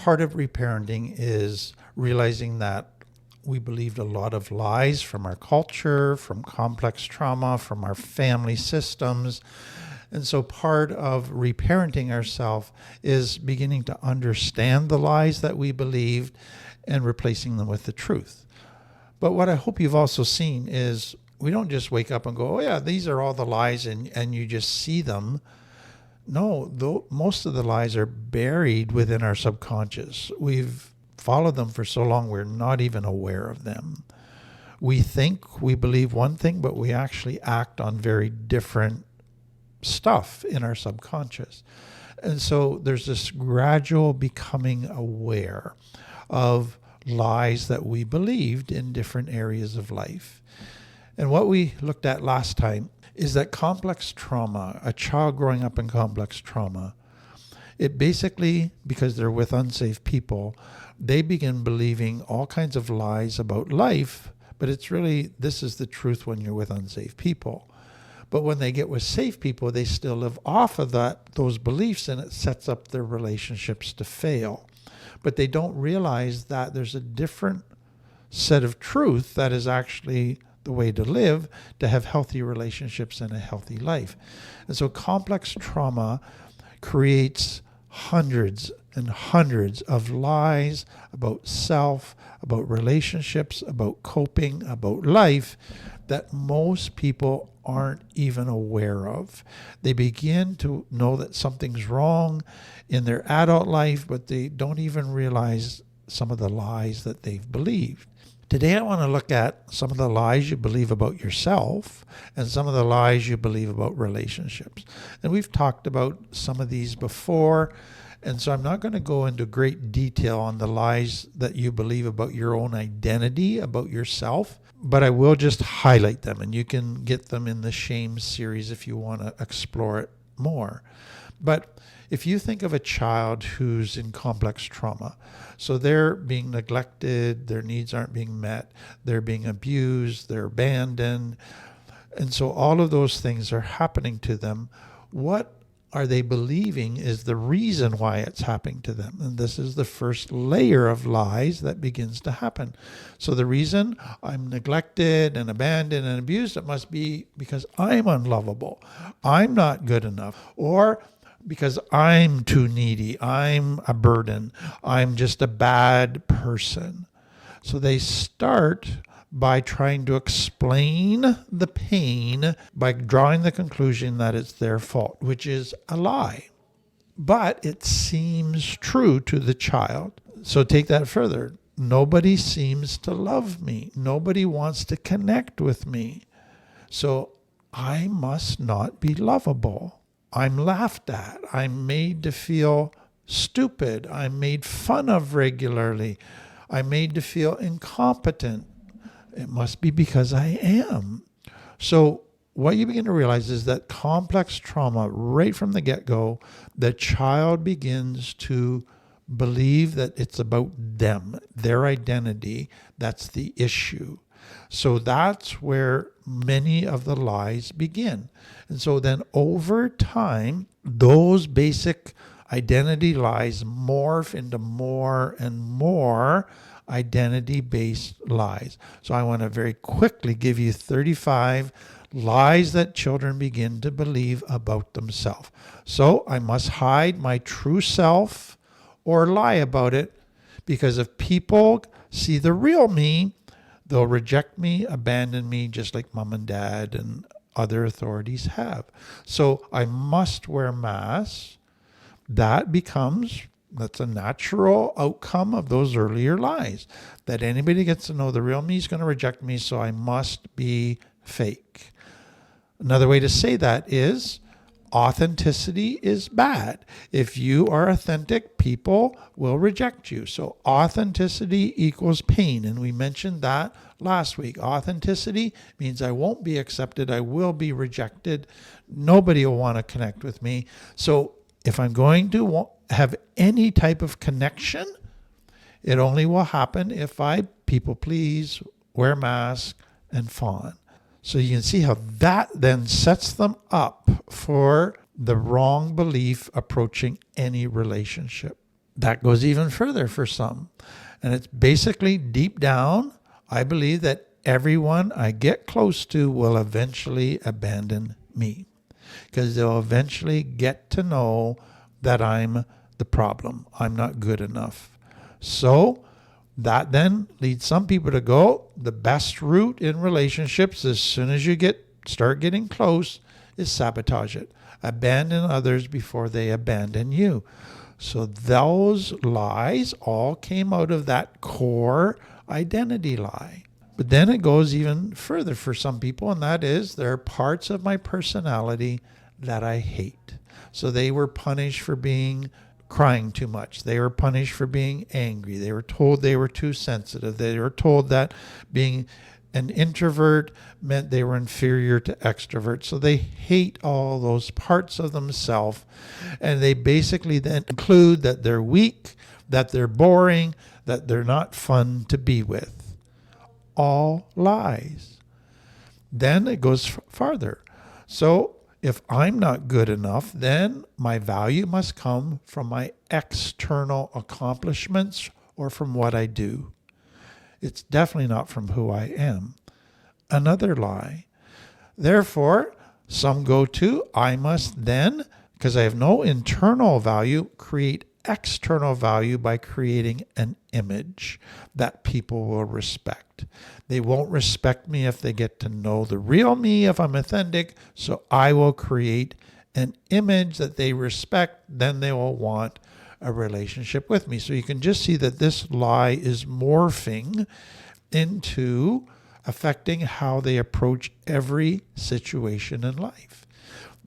part of reparenting is realizing that we believed a lot of lies from our culture, from complex trauma, from our family systems. And so part of reparenting ourselves is beginning to understand the lies that we believed and replacing them with the truth. But what I hope you've also seen is we don't just wake up and go, oh yeah, these are all the lies, and you just see them. No, most of the lies are buried within our subconscious. We've followed them for so long we're not even aware of them. We think we believe one thing, but we actually act on very different stuff in our subconscious. And so there's this gradual becoming aware of lies that we believed in different areas of life. And what we looked at last time is that complex trauma, a child growing up in complex trauma, it basically, because they're with unsafe people, they begin believing all kinds of lies about life, but it's really, this is the truth when you're with unsafe people. But when they get with safe people, they still live off of those beliefs, and it sets up their relationships to fail. But they don't realize that there's a different set of truth that is actually the way to live, to have healthy relationships and a healthy life. And so complex trauma creates hundreds and hundreds of lies about self, about relationships, about coping, about life that most people aren't even aware of. They begin to know that something's wrong in their adult life, but they don't even realize some of the lies that they've believed. Today I want to look at some of the lies you believe about yourself and some of the lies you believe about relationships. And we've talked about some of these before, and so I'm not going to go into great detail on the lies that you believe about your own identity, about yourself, but I will just highlight them, and you can get them in the shame series if you want to explore it more. But if you think of a child who's in complex trauma, so they're being neglected, their needs aren't being met, they're being abused, they're abandoned, and so all of those things are happening to them, what are they believing is the reason why it's happening to them? And this is the first layer of lies that begins to happen. So the reason I'm neglected and abandoned and abused, it must be because I'm unlovable, I'm not good enough, or because I'm too needy, I'm a burden, I'm just a bad person. So they start by trying to explain the pain by drawing the conclusion that it's their fault, which is a lie. But it seems true to the child. So take that further. Nobody seems to love me. Nobody wants to connect with me. So I must not be lovable. I'm laughed at. I'm made to feel stupid. I'm made fun of regularly. I'm made to feel incompetent. It must be because I am. So what you begin to realize is that complex trauma, right from the get-go, the child begins to believe that it's about them, their identity. That's the issue. So that's where many of the lies begin. And so then over time, those basic identity lies morph into more and more identity-based lies. So I want to very quickly give you 35 lies that children begin to believe about themselves. So I must hide my true self or lie about it, because if people see the real me, they'll reject me, abandon me, just like mom and dad and other authorities have. So I must wear masks. That's a natural outcome of those earlier lies, that anybody gets to know the real me is going to reject me, so I must be fake. Another way to say that is authenticity is bad. If you are authentic, people will reject you. So authenticity equals pain, and we mentioned that last week. Authenticity means I won't be accepted, I will be rejected, nobody will want to connect with me. So if I'm going to have any type of connection, it only will happen if I people please, wear masks, and fawn. So you can see how that then sets them up for the wrong belief approaching any relationship. that goes even further for some. And it's basically deep down, I believe that everyone I get close to will eventually abandon me, because they'll eventually get to know that I'm the problem. I'm not good enough. So that then leads some people to go, the best route in relationships, as soon as you start getting close, is sabotage it. Abandon others before they abandon you. So those lies all came out of that core identity lie. But then it goes even further for some people, and that is there are parts of my personality that I hate. So they were punished for crying too much. They were punished for being angry. They were told they were too sensitive. They were told that being an introvert meant they were inferior to extroverts. So they hate all those parts of themselves. And they basically then conclude that they're weak, that they're boring, that they're not fun to be with. All lies. Then it goes farther. So if I'm not good enough, then my value must come from my external accomplishments or from what I do. It's definitely not from who I am. Another lie. Therefore, some go to, I must then, because I have no internal value, create external value by creating an image that people will respect. They won't respect me if they get to know the real me, if I'm authentic, so I will create an image that they respect, then they will want a relationship with me. So you can just see that this lie is morphing into affecting how they approach every situation in life.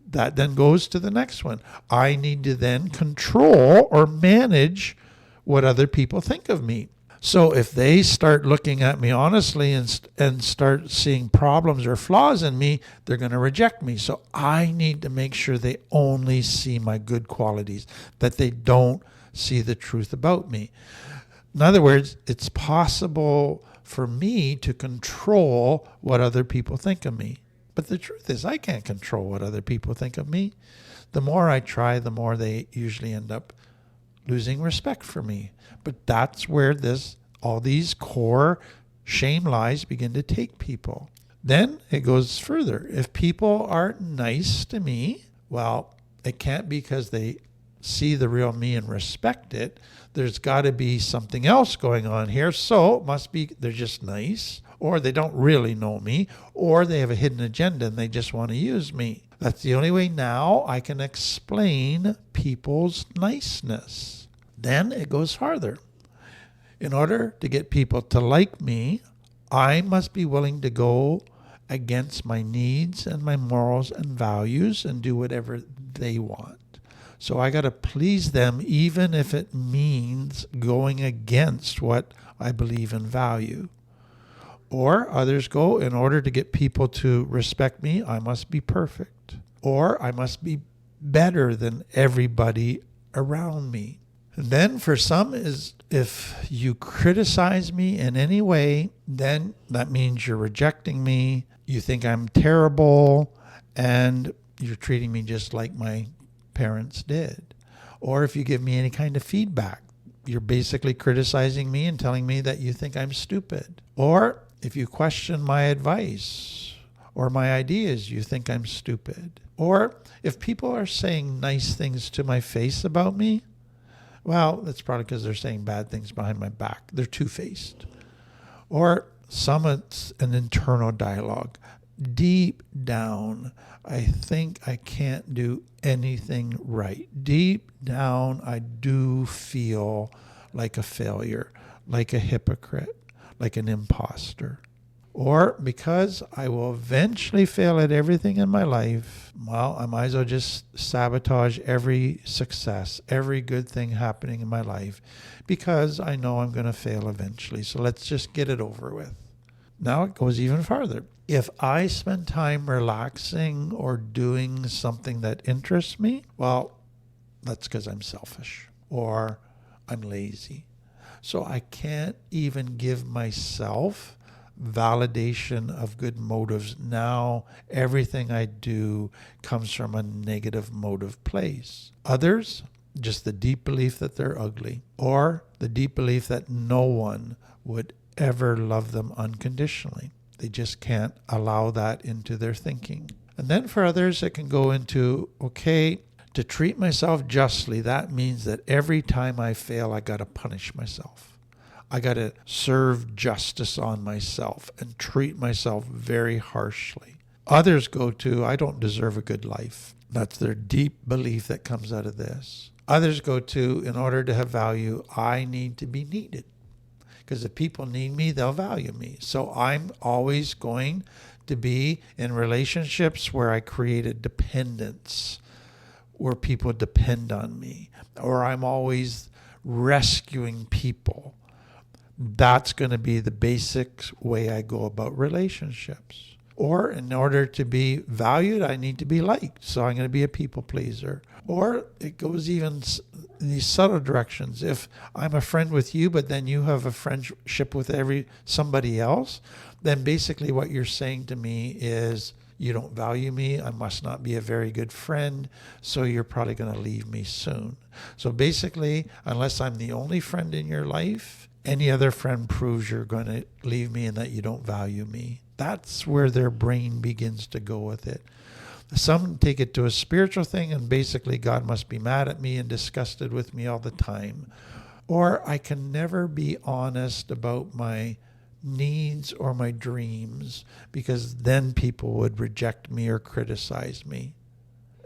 That then goes to the next one. I need to then control or manage what other people think of me. So if they start looking at me honestly and start seeing problems or flaws in me, they're going to reject me. So I need to make sure they only see my good qualities, that they don't see the truth about me. In other words, it's possible for me to control what other people think of me. But the truth is, I can't control what other people think of me. The more I try, the more they usually end up losing respect for me. But that's where all these core shame lies begin to take people. Then it goes further. If people aren't nice to me, well, it can't be because they see the real me and respect it. There's got to be something else going on here. So it must be they're just nice, or they don't really know me, or they have a hidden agenda and they just want to use me. That's the only way now I can explain people's niceness. Then it goes farther. In order to get people to like me, I must be willing to go against my needs and my morals and values and do whatever they want. So I got to please them, even if it means going against what I believe and value. Or others go, in order to get people to respect me, I must be perfect. Or I must be better than everybody around me. And then for some is, if you criticize me in any way, then that means you're rejecting me, you think I'm terrible, and you're treating me just like my parents did. Or if you give me any kind of feedback, you're basically criticizing me and telling me that you think I'm stupid. Or if you question my advice or my ideas, you think I'm stupid. Or if people are saying nice things to my face about me, well, that's probably because they're saying bad things behind my back. They're two-faced. Or some it's an internal dialogue. Deep down, I think I can't do anything right. Deep down, I do feel like a failure, like a hypocrite, like an imposter. Or because I will eventually fail at everything in my life, well, I might as well just sabotage every success, every good thing happening in my life, because I know I'm going to fail eventually. So let's just get it over with. Now it goes even farther. If I spend time relaxing or doing something that interests me, well, that's because I'm selfish or I'm lazy. So I can't even give myself validation of good motives. Now everything I do comes from a negative motive place. Others, just the deep belief that they're ugly, or the deep belief that no one would ever love them unconditionally. They just can't allow that into their thinking. And then for others, it can go into, okay, to treat myself justly, that means that every time I fail, I got to punish myself. I got to serve justice on myself and treat myself very harshly. Others go to, I don't deserve a good life. That's their deep belief that comes out of this. Others go to, in order to have value, I need to be needed. Because if people need me, they'll value me. So I'm always going to be in relationships where I create a dependence, where people depend on me, or I'm always rescuing people. That's going to be the basic way I go about relationships. Or in order to be valued, I need to be liked. So I'm going to be a people pleaser. Or it goes even in these subtle directions. If I'm a friend with you, but then you have a friendship with somebody else, then basically what you're saying to me is, you don't value me, I must not be a very good friend, so you're probably going to leave me soon. So basically, unless I'm the only friend in your life, any other friend proves you're going to leave me and that you don't value me. That's where their brain begins to go with it. Some take it to a spiritual thing, and basically God must be mad at me and disgusted with me all the time. Or I can never be honest about my needs or my dreams, because then people would reject me or criticize me.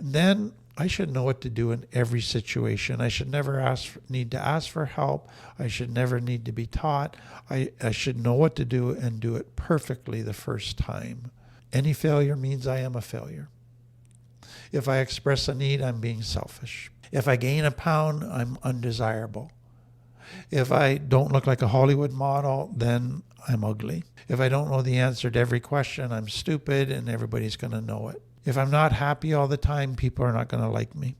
Then I should know what to do in every situation. I should never need to ask for help. I should never need to be taught. I should know what to do and do it perfectly the first time. Any failure means I am a failure. If I express a need, I'm being selfish. If I gain a pound, I'm undesirable. If I don't look like a Hollywood model, then I'm ugly. If I don't know the answer to every question, I'm stupid and everybody's going to know it. If I'm not happy all the time, people are not going to like me.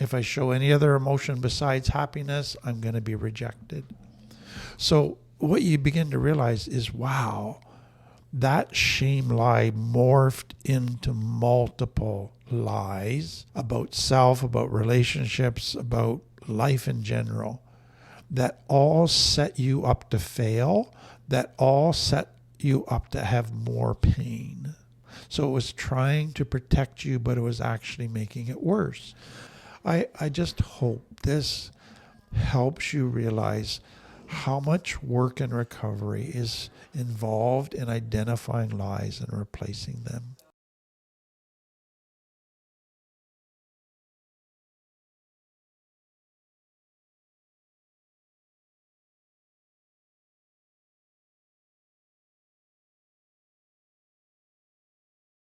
If I show any other emotion besides happiness, I'm going to be rejected. So what you begin to realize is, wow, that shame lie morphed into multiple lies about self, about relationships, about life in general, that all set you up to fail, that all set you up to have more pain. So it was trying to protect you, but it was actually making it worse. I just hope this helps you realize how much work and recovery is involved in identifying lies and replacing them.